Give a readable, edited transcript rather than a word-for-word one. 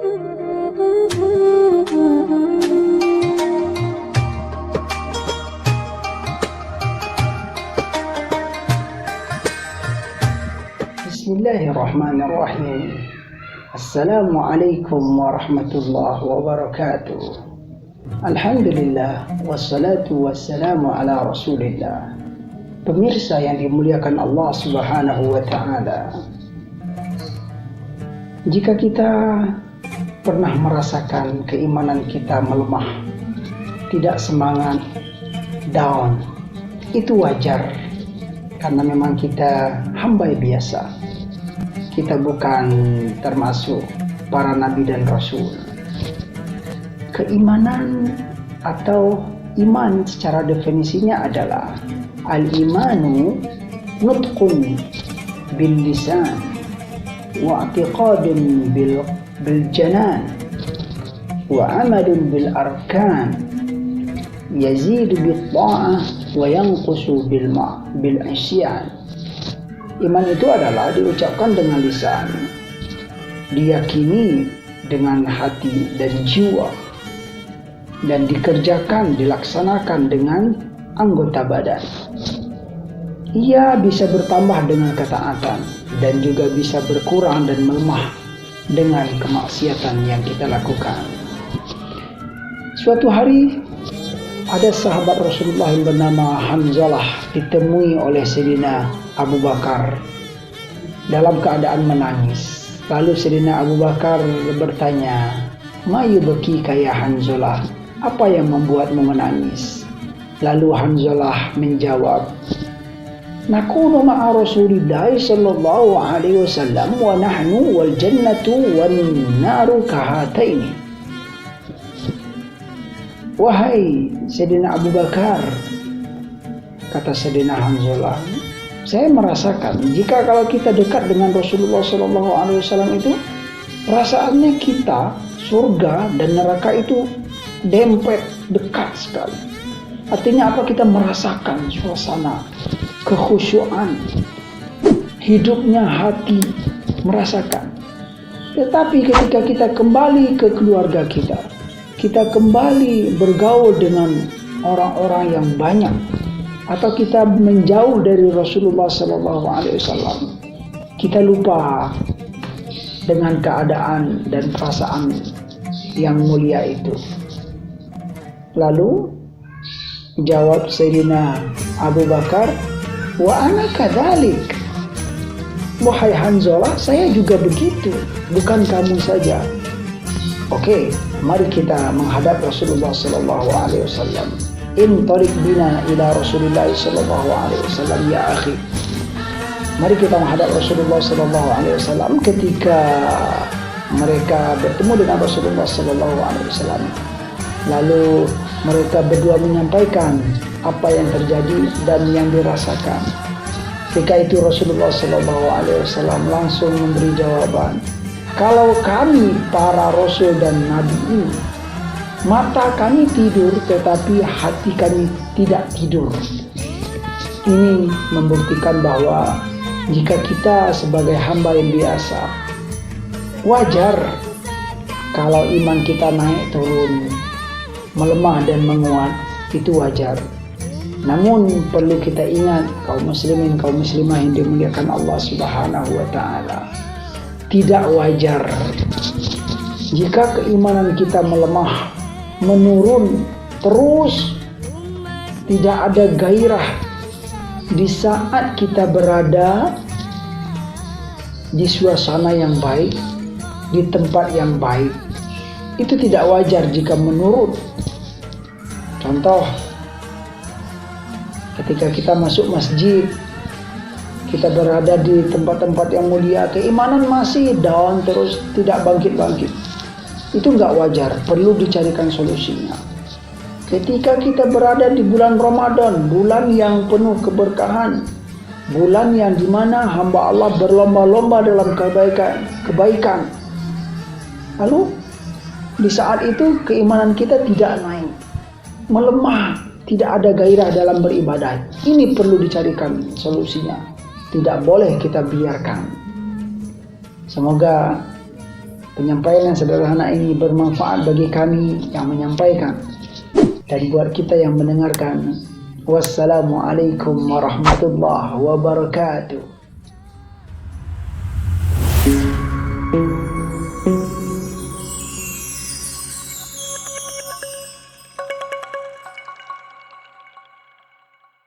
Bismillahirrahmanirrahim. Assalamualaikum warahmatullahi wabarakatuh. Alhamdulillah, wassalatu wassalamu ala rasulillah. Pemirsa yang dimuliakan Allah subhanahu wa ta'ala, jika kita pernah merasakan keimanan kita melemah, tidak semangat, down, itu wajar. Karena memang kita hamba biasa. Kita bukan termasuk para nabi dan rasul. Keimanan atau iman secara definisinya adalah al-imanu nutqun bil lisan wa i'tiqadun bil janan wa amalun bil arkan yazidu bil ta'ah wa yanqusu bil isyan. Iman itu adalah diucapkan dengan lisan, diyakini dengan hati dan jiwa, dan dikerjakan, dilaksanakan dengan anggota badan. Ia bisa bertambah dengan ketaatan dan juga bisa berkurang dan melemah dengan kemaksiatan yang kita lakukan. Suatu hari ada sahabat Rasulullah yang bernama Hanzalah ditemui oleh Sayyidina Abu Bakar dalam keadaan menangis. Lalu Sayyidina Abu Bakar bertanya, "Ma yubkika ya Hanzalah? Apa yang membuatmu menangis?" Lalu Hanzalah menjawab, "Nakunu ma'a Rasulillah sallallahu alaihi wasallam wa nahnu wal jannatu wan naru kahataini." Wahai Sayyidina Abu Bakar, kata Sayyidina Hanzalah, saya merasakan jika kalau kita dekat dengan Rasulullah SAW itu, perasaannya kita surga dan neraka itu dempet dekat sekali. Artinya apa? Kita merasakan suasana kekhusyuan, hidupnya hati merasakan. Tetapi ketika kita kembali ke keluarga kita kembali bergaul dengan orang-orang yang banyak, atau kita menjauh dari Rasulullah SAW, kita lupa dengan keadaan dan perasaan yang mulia itu. Lalu jawab Sayyidina Abu Bakar, "Wa ana kadzalik." Wahai Hanzalah, saya juga begitu, bukan kamu saja. Oke, mari kita menghadap Rasulullah SAW. Intariq bina ila Rasulullah SAW ya akhi. Mari kita menghadap Rasulullah SAW. Ketika mereka bertemu dengan Rasulullah SAW, lalu mereka berdua menyampaikan apa yang terjadi dan yang dirasakan. Ketika itu Rasulullah SAW langsung memberi jawaban, "Kalau kami para Rasul dan Nabi ini, mata kami tidur tetapi hati kami tidak tidur." Ini membuktikan bahwa jika kita sebagai hamba yang biasa, wajar kalau iman kita naik turun, melemah dan menguat, itu wajar. Namun perlu kita ingat, kaum muslimin, kaum muslimah yang dimuliakan Allah Subhanahu wa ta'ala, tidak wajar jika keimanan kita melemah, menurun terus, tidak ada gairah di saat kita berada di suasana yang baik, di tempat yang baik. Itu tidak wajar jika menurun. Contoh, ketika kita masuk masjid, kita berada di tempat-tempat yang mulia, keimanan masih down terus, tidak bangkit-bangkit. Itu nggak wajar, perlu dicarikan solusinya. Ketika kita berada di bulan Ramadan, bulan yang penuh keberkahan, bulan yang dimana hamba Allah berlomba-lomba dalam kebaikan. Lalu di saat itu keimanan kita tidak naik, melemah, tidak ada gairah dalam beribadah. Ini perlu dicarikan solusinya. Tidak boleh kita biarkan. Semoga penyampaian yang sederhana ini bermanfaat bagi kami yang menyampaikan dan buat kita yang mendengarkan. Wassalamualaikum warahmatullahi wabarakatuh.